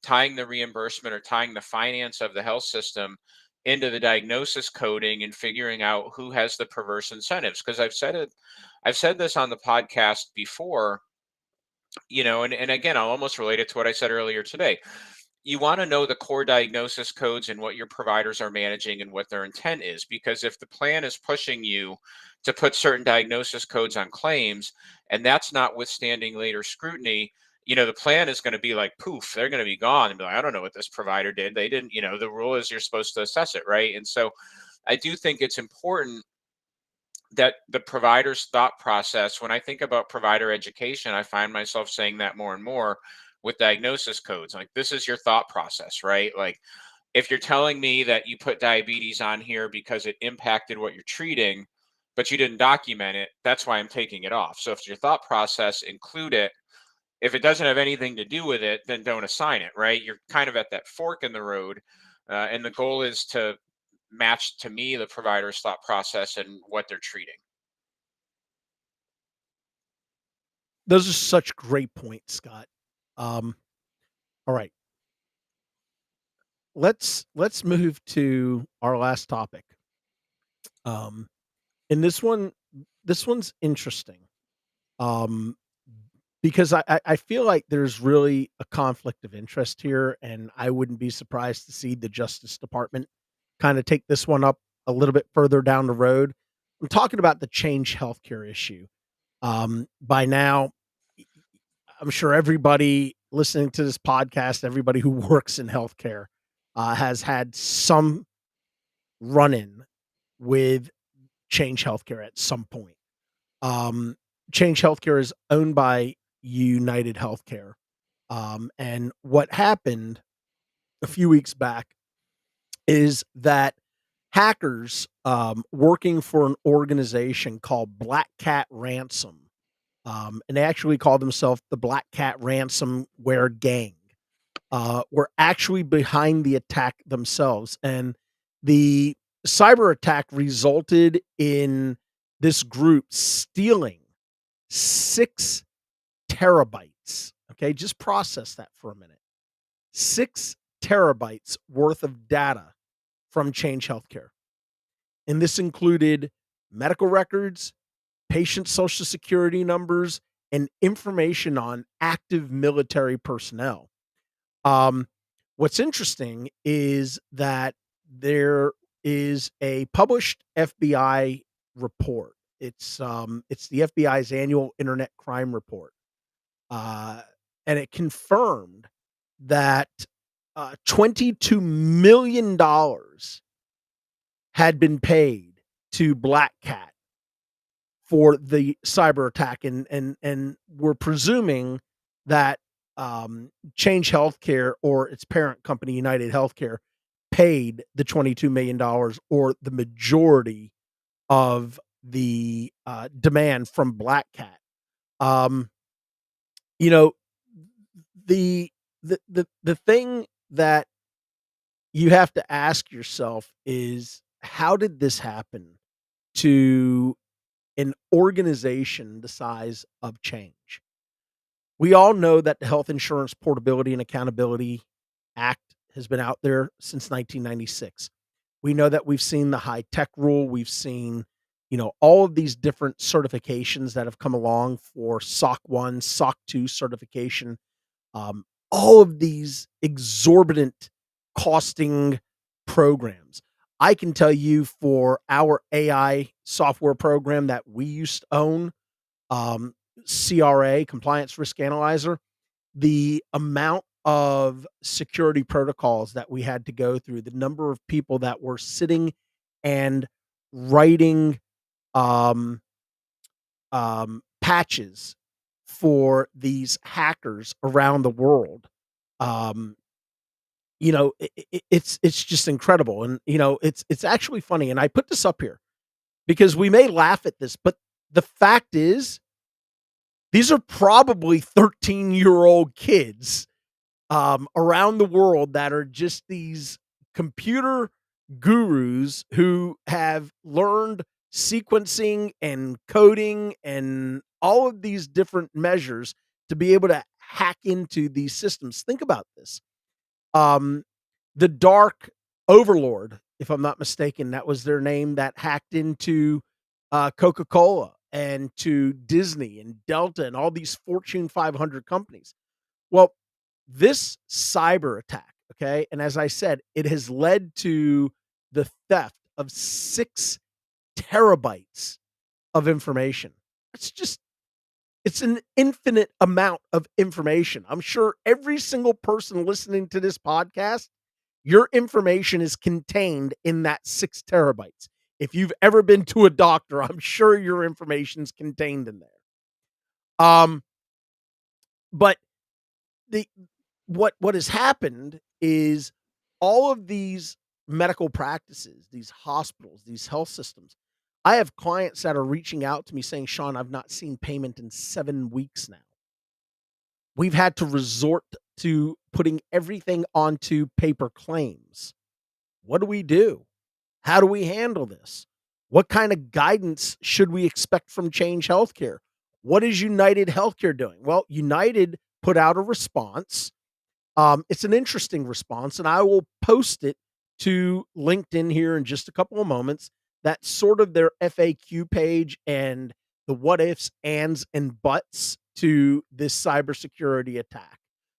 tying the reimbursement or tying the finance of the health system into the diagnosis coding and figuring out who has the perverse incentives. Because I've said this on the podcast before, and again, I'll almost relate it to what I said earlier today. You want to know the core diagnosis codes and what your providers are managing and what their intent is. Because if the plan is pushing you to put certain diagnosis codes on claims, and that's not withstanding later scrutiny, the plan is going to be like poof, they're going to be gone and be like, I don't know what this provider did. They didn't, the rule is you're supposed to assess it, right? And so I do think it's important that the provider's thought process, when I think about provider education, I find myself saying that more and more with diagnosis codes. Like, this is your thought process, right? Like, if you're telling me that you put diabetes on here because it impacted what you're treating, but you didn't document it, that's why I'm taking it off. So if your thought process, include it. If it doesn't have anything to do with it, then don't assign it, right? You're kind of at that fork in the road. And the goal is to match, to me, the provider's thought process and what they're treating. Those are such great points, Scott. All right. Let's move to our last topic. And this one's interesting. Um, because I feel like there's really a conflict of interest here, and I wouldn't be surprised to see the Justice Department kind of take this one up a little bit further down the road. I'm talking about the Change Healthcare issue. By now, I'm sure everybody listening to this podcast, everybody who works in healthcare, has had some run-in with Change Healthcare at some point. Um, Change Healthcare is owned by United Healthcare. And what happened a few weeks back is that hackers, working for an organization called Black Cat Ransom, and they actually call themselves the Black Cat Ransomware Gang, were actually behind the attack themselves. And the cyber attack resulted in this group stealing 6 terabytes. Okay, just process that for a minute. 6 terabytes worth of data from Change Healthcare. And this included medical records, patient social security numbers, and information on active military personnel. Um, what's interesting is that there is a published FBI report. It's the FBI's annual Internet Crime Report, uh, and it confirmed that $22 million had been paid to Black Cat for the cyber attack, and we're presuming that Change Healthcare or its parent company United Healthcare paid the $22 million, or the majority of the demand from Black Cat. Um, you know, the thing that you have to ask yourself is, how did this happen to an organization the size of Change? We all know that the Health Insurance Portability and Accountability Act has been out there since 1996. We know that we've seen the high tech rule. We've seen, all of these different certifications that have come along for SOC 1, SOC 2 certification. All of these exorbitant costing programs. I can tell you, for our AI software program that we used to own, um, CRA, Compliance Risk Analyzer, the amount of security protocols that we had to go through, the number of people that were sitting and writing um, patches for these hackers around the world. Um, it's just incredible, and it's actually funny. And I put this up here because we may laugh at this, but the fact is, these are probably 13-year-old kids around the world that are just these computer gurus who have learned sequencing and coding and all of these different measures to be able to hack into these systems. Think about this. Um, the Dark Overlord, if I'm not mistaken, that was their name, that hacked into Coca-Cola and to Disney and Delta and all these Fortune 500 companies. Well, this cyber attack, okay, and as I said, it has led to the theft of 6 terabytes of information. It's an infinite amount of information. I'm sure every single person listening to this podcast, your information is contained in that 6 terabytes. If you've ever been to a doctor, I'm sure your information's contained in there. Um, but the what has happened is, all of these medical practices, these hospitals, these health systems, I have clients that are reaching out to me saying, "Sean, I've not seen payment in 7 weeks now." We've had to resort to putting everything onto paper claims. What do we do? How do we handle this? What kind of guidance should we expect from Change Healthcare? What is United Healthcare doing? Well, United put out a response. It's an interesting response, and I will post it to LinkedIn here in just a couple of moments. That's sort of their FAQ page and the what ifs, ands, and buts to this cybersecurity attack.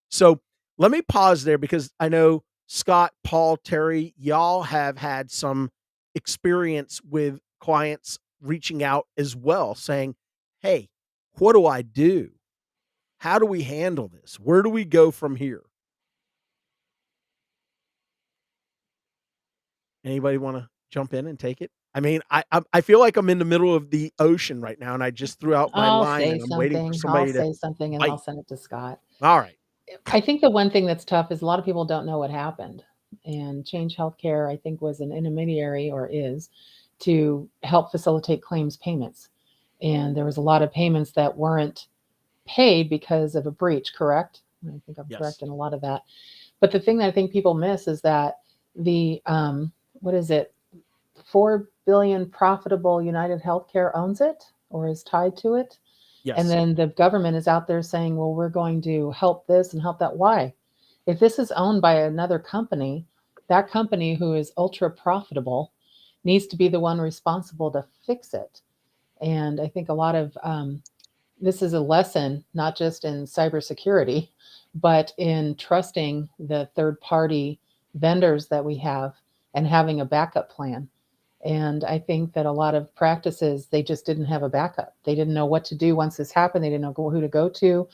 So let me pause there because I know Scott, Paul, Terry, y'all have had some experience with clients reaching out as well, saying, "Hey, what do I do? How do we handle this? Where do we go from here?" Anybody want to jump in and take it? I mean, I feel like I'm in the middle of the ocean right now, and I just threw out my I'll line, say and I'm waiting for something. I'll somebody to say something and then I'll bite. send it to Scott. All right. I think the one thing that's tough is a lot of people don't know what happened. And Change Healthcare, I think, was an intermediary or is to help facilitate claims payments. And there was a lot of payments that weren't paid because of a breach, correct? I think I'm Yes. correct in a lot of that. But the thing that I think people miss is that the what is it? 4 billion profitable United Healthcare owns it or is tied to it. And Yes. then the government is out there saying, well, we're going to help this and help that. Why? If this is owned by another company, that company who is ultra profitable needs to be the one responsible to fix it. And I think a lot of this is a lesson, not just in cybersecurity, but in trusting the third party vendors that we have and having a backup plan. And I think that a lot of practices, they just didn't have a backup. They didn't know what to do once this happened. They didn't know who to go to.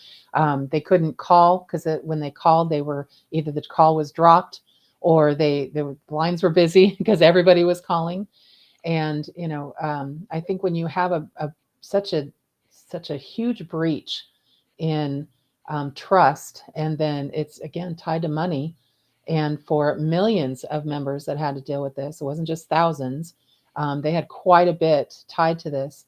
They couldn't call because when they called, they were either the call was dropped or the lines were busy because everybody was calling. And I think when you have such a such a huge breach in trust, and then it's again tied to money, and for millions of members that had to deal with this, it wasn't just thousands. They had quite a bit tied to this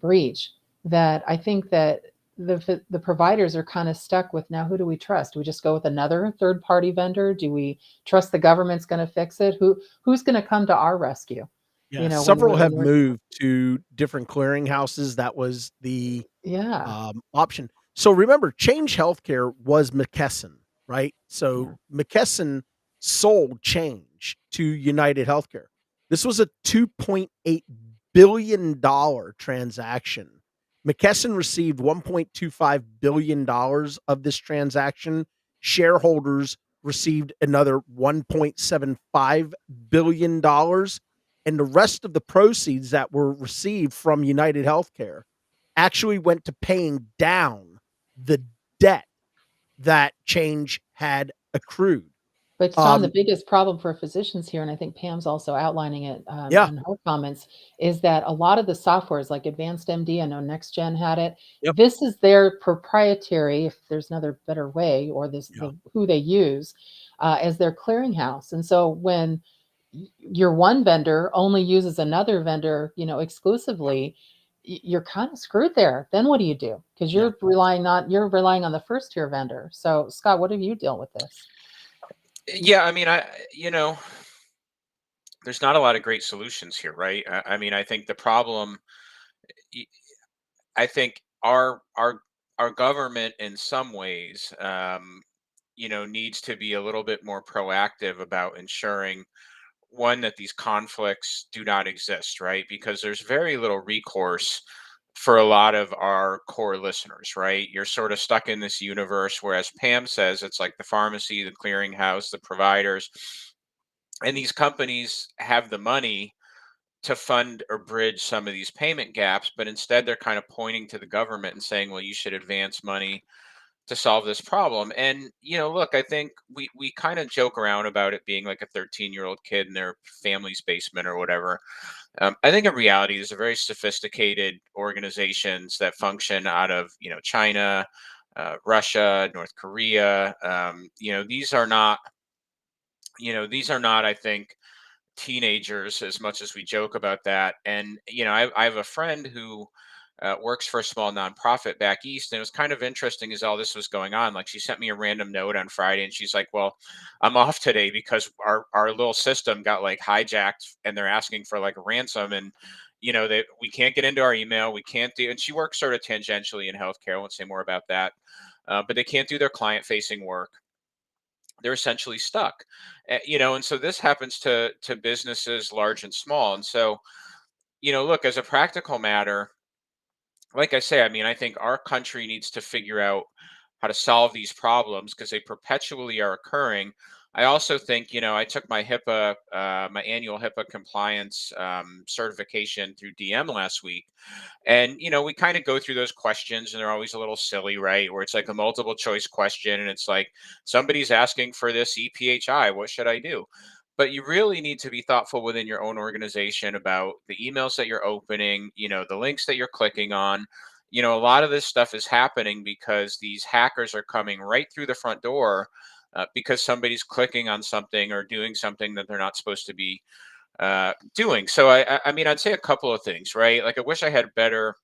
breach. That I think that the providers are kind of stuck with now. Who do we trust? Do we just go with another third party vendor? Do we trust the government's going to fix it? Who's going to come to our rescue? Yeah, When several when have we're moved to different clearinghouses. That was the, yeah, option. So remember, Change Healthcare was McKesson, right? So yeah. McKesson sold Change to United Healthcare. This was a $2.8 billion transaction. McKesson received $1.25 billion of this transaction. Shareholders received another $1.75 billion. And the rest of the proceeds that were received from United Healthcare actually went to paying down the debt that Change had accrued. But Tom, the Um, biggest problem for physicians here, and I think Pam's also outlining it yeah, in her comments, is that a lot of the softwares like Advanced MD, I know NextGen had it. yep, This is their proprietary, if there's another better way, or yeah, who they use as their clearinghouse. And so when your one vendor only uses another vendor, exclusively, you're kind of screwed there. Then what do you do? Because yeah. you're relying on the first tier vendor. So Scott, what have you dealt with this? Yeah, I mean, there's not a lot of great solutions here, right? I mean, I think the problem, y- I think our government in some ways, needs to be a little bit more proactive about ensuring one that these conflicts do not exist, right? Because there's very little recourse for a lot of our core listeners, right? You're sort of stuck in this universe where, as Pam says, it's like the pharmacy, the clearinghouse, the providers, and these companies have the money to fund or bridge some of these payment gaps, but instead they're kind of pointing to the government and saying, well, you should advance money to solve this problem. And look, I think we kind of joke around about it being like a 13-year-old kid in their family's basement or whatever. I think in reality, there's a very sophisticated organizations that function out of China, Russia, North Korea. These are not, I think, teenagers as much as we joke about that. And I have a friend who works for a small nonprofit back east, and it was kind of interesting as all this was going on. Like, she sent me a random note on Friday, and she's like, "Well, I'm off today because our little system got like hijacked, and they're asking for like a ransom, and that we can't get into our email, we can't do." And she works sort of tangentially in healthcare. I won't say more about that, but they can't do their client-facing work. They're essentially stuck. And so this happens to businesses large and small. And so look, as a practical matter, like I say, I mean, I think our country needs to figure out how to solve these problems because they perpetually are occurring. I also think, I took my my annual HIPAA compliance certification through DM last week. And, we kind of go through those questions and they're always a little silly, right? Where it's like a multiple choice question and it's like, somebody's asking for this EPHI, what should I do? But you really need to be thoughtful within your own organization about the emails that you're opening, the links that you're clicking on. A lot of this stuff is happening because these hackers are coming right through the front door because somebody's clicking on something or doing something that they're not supposed to be doing. So I mean, I'd say a couple of things, right? Like I wish I had better,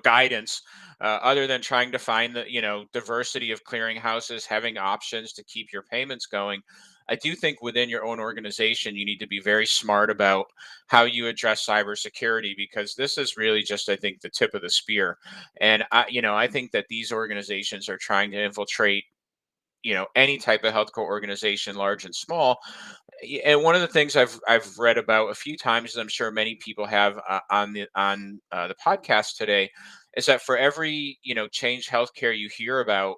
guidance other than trying to find the, diversity of clearinghouses, having options to keep your payments going. I do think within your own organization, you need to be very smart about how you address cybersecurity because this is really just, I think, the tip of the spear. And I think that these organizations are trying to infiltrate, any type of healthcare organization, large and small. And one of the things I've read about a few times, and I'm sure many people have on the podcast today, is that for every change healthcare you hear about,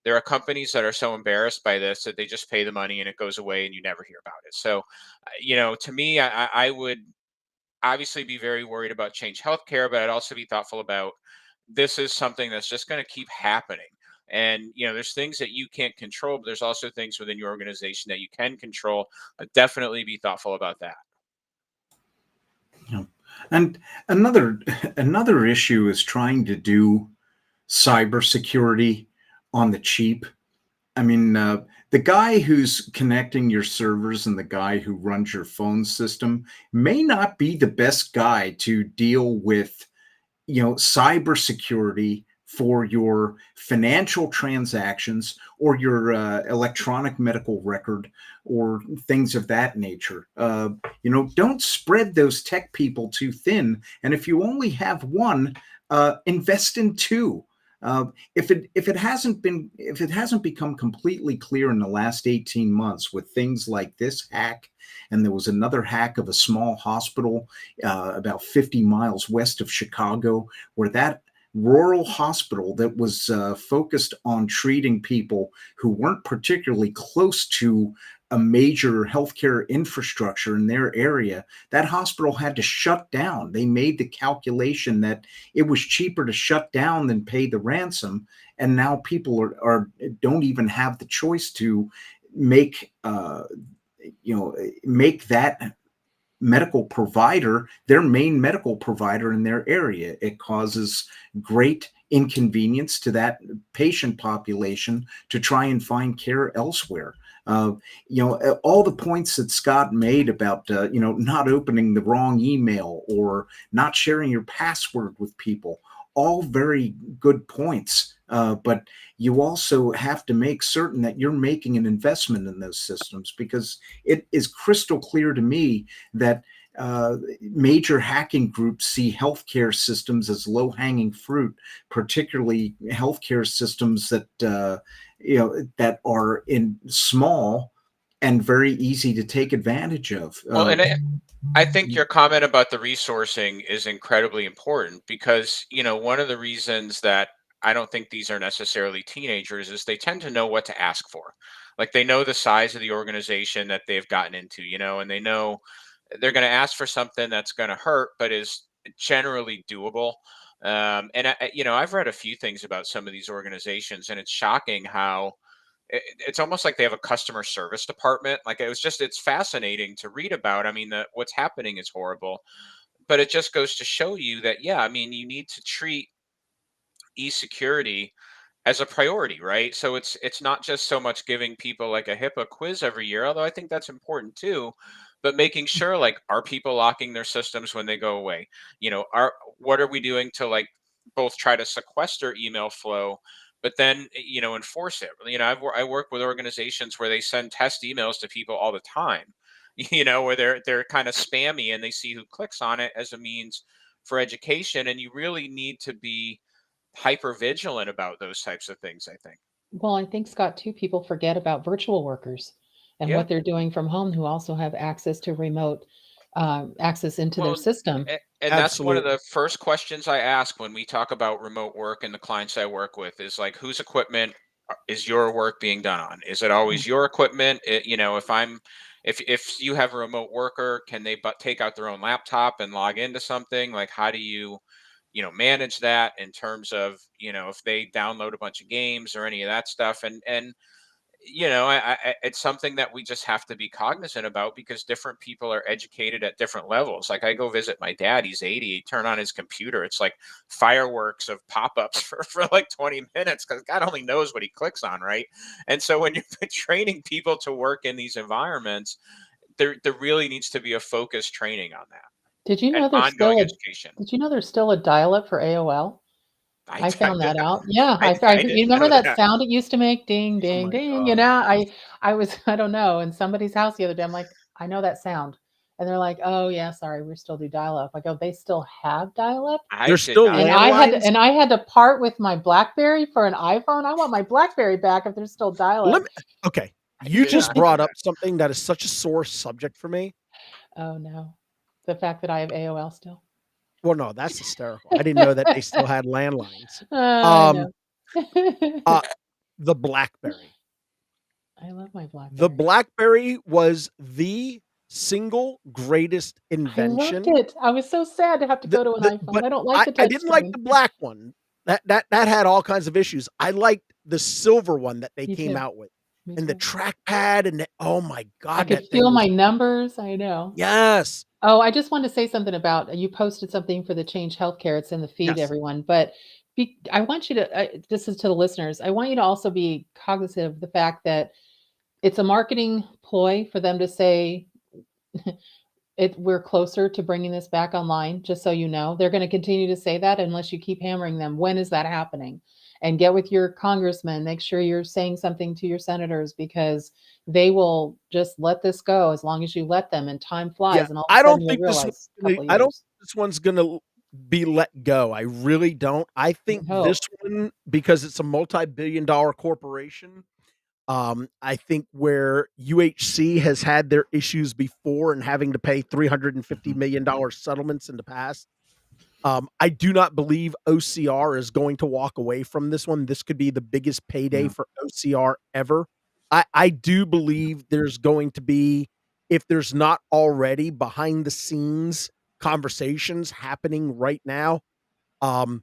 there are companies that are so embarrassed by this that they just pay the money and it goes away and you never hear about it. So, to me, I would obviously be very worried about change healthcare, but I'd also be thoughtful about this is something that's just going to keep happening. And there's things that you can't control, but there's also things within your organization that you can control. Definitely be thoughtful about that. Yeah. And another another issue is trying to do cybersecurity on the cheap. I mean, the guy who's connecting your servers and the guy who runs your phone system may not be the best guy to deal with, cybersecurity for your financial transactions or your electronic medical record or things of that nature. Don't spread those tech people too thin. And if you only have one, invest in two. If it hasn't become completely clear in the last 18 months with things like this hack, and there was another hack of a small hospital about 50 miles west of Chicago, where that rural hospital that was focused on treating people who weren't particularly close to a major healthcare infrastructure in their area, that hospital had to shut down. They made the calculation that it was cheaper to shut down than pay the ransom, and now people are don't even have the choice to make make that medical provider their main medical provider in their area. It causes great inconvenience to that patient population to try and find care elsewhere. All the points that Scott made about, not opening the wrong email or not sharing your password with people, all very good points. But you also have to make certain that you're making an investment in those systems, because it is crystal clear to me that major hacking groups see healthcare systems as low-hanging fruit, particularly healthcare systems that are in small and very easy to take advantage of. Well, and I think your comment about the resourcing is incredibly important because, one of the reasons that I don't think these are necessarily teenagers is they tend to know what to ask for. Like they know the size of the organization that they've gotten into, and they know they're going to ask for something that's going to hurt, but is generally doable. And I've read a few things about some of these organizations, and it's shocking how it's almost like they have a customer service department. Like it's fascinating to read about. I mean, what's happening is horrible, but it just goes to show you that, yeah, I mean, you need to treat e-security as a priority, right? So it's not just so much giving people like a HIPAA quiz every year, although I think that's important too, but making sure like are people locking their systems when they go away? Are what are we doing to like both try to sequester email flow, but then enforce it? I work with organizations where they send test emails to people all the time, where they're kind of spammy and they see who clicks on it as a means for education, and you really need to be hyper vigilant about those types of things, I think. Well, I think, Scott, too, people forget about virtual workers and Yeah. what they're doing from home who also have access to remote access into their Well, system. and that's one of Absolutely. the first questions I ask when we talk about remote work and the clients I work with is like, whose equipment is your work being done on? Is it always your equipment? If you have a remote worker, can they but take out their own laptop and log into something? Like, how do you, manage that in terms of, if they download a bunch of games or any of that stuff? And it's something that we just have to be cognizant about because different people are educated at different levels. Like I go visit my dad, he's 80, turn on his computer. It's like fireworks of pop-ups for like 20 minutes because God only knows what he clicks on, right? And so when you're training people to work in these environments, there really needs to be a focused training on that Did you and know there's ongoing still a education. Did you know there's still a dial-up for AOL? I, I I, found did- that out. Yeah, I you didn't remember know that that. sound it used to make? Ding, Oh ding, my ding. god. I was I don't know, in somebody's house the other day. I'm like, I know that sound. And they're like, oh yeah, sorry, we still do dial-up. I go, they still have dial-up? I There's did still not And know that. landlines. I had to part with my BlackBerry for an iPhone. I want my BlackBerry back if there's still Let dial-up. me Okay. I You did just not know brought up that. something that is such a sore subject for me. Oh no. The fact that I have AOL still. Well, no, that's hysterical. I didn't know that they still had landlines. I Um, know. uh, the BlackBerry. I love my The BlackBerry. BlackBerry was the single greatest I loved invention. it. I was so sad to have to go to an iPhone. But I don't like the I touch didn't like screen. the black one. That had all kinds of issues. I liked the silver one that they Me came too. out with, Me and the too. trackpad, and oh my I god, could that thing feel was my numbers. I know. yes, Oh, I just wanted to say something about you posted something for the Change Healthcare. It's in the feed, yes. everyone. But I want you to, this is to the listeners, I want you to also be cognizant of the fact that it's a marketing ploy for them to say, we're closer to bringing this back online, just so you know. They're going to continue to say that unless you keep hammering them. When is that happening? And get with your congressman, make sure you're saying something to your senators because they will just let this go as long as you let them, and time Yeah, flies, and all of a I don't sudden you'll think this one's realize a gonna couple of I don't years. think this one's gonna be let go. I really don't. I I think this hope. one, because it's a multi-billion dollar corporation, I think where UHC has had their issues before and having to pay $350 Mhm. million settlements in the past, I do not believe OCR is going to walk away from this one. This could be the biggest payday Yeah. for OCR ever. I do believe there's going to be, if there's not already, behind the scenes conversations happening right now. Um,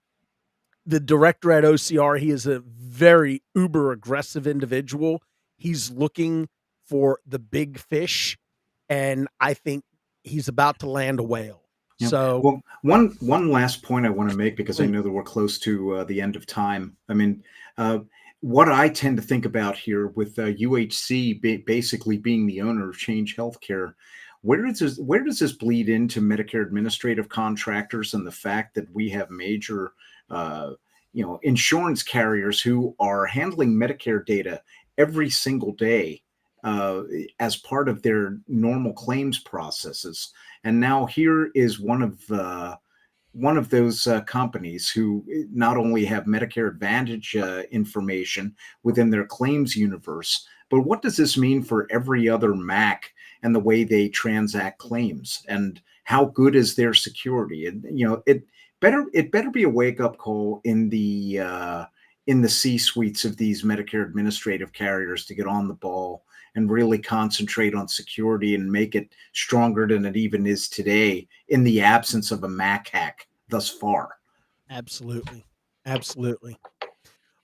the director at OCR, he is a very uber aggressive individual. He's looking for the big fish, and I think he's about to land a whale. Yeah. So, Well, one last point I want to make because I please. know that we're close to the end of time. I mean, uh, what I tend to think about here with UHC basically being the owner of Change Healthcare, where does this bleed into Medicare administrative contractors and the fact that we have major uh, insurance carriers who are handling Medicare data every single day uh, as part of their normal claims processes. And now here is one of those companies who not only have Medicare Advantage information within their claims universe, but what does this mean for every other MAC and the way they transact claims, and how good is their security? And it better be a wake up call in the C suites of these Medicare administrative carriers to get on the ball and really concentrate on security and make it stronger than it even is today in the absence of a Mac hack thus far. Absolutely. Absolutely.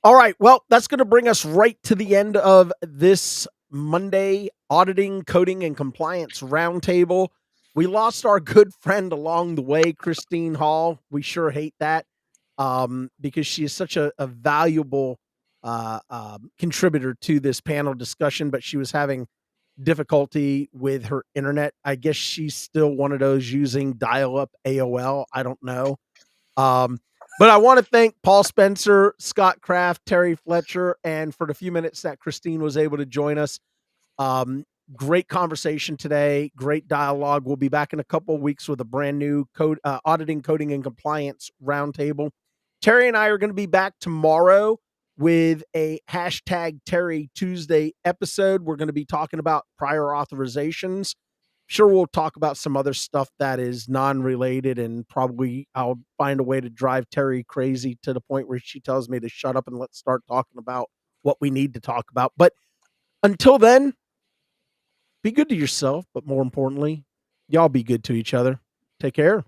All right. Well, that's going to bring us right to the end of this Monday auditing, coding, and compliance roundtable. We lost our good friend along the way, Christine Hall. We sure hate that, because she is such a valuable contributor to this panel discussion, but she was having difficulty with her internet. I guess she's still one of those using dial up AOL. I don't know. Um, but I want to thank Paul Spencer, Scott Kraft, Terry Fletcher, and for the few minutes that Christine was able to join us. Um, Great conversation today. Great dialogue. We'll be back in a couple of weeks with a brand new auditing, coding, and compliance roundtable. Terry and I are going to be back tomorrow with a hashtag Terry Tuesday episode. We're going to be talking about prior authorizations. sure we'll talk about some other stuff that is non-related, and probably I'll find a way to drive Terry crazy to the point where she tells me to shut up and let's start talking about what we need to talk about. But until then, be good to yourself, but more importantly, y'all be good to each other. Take care.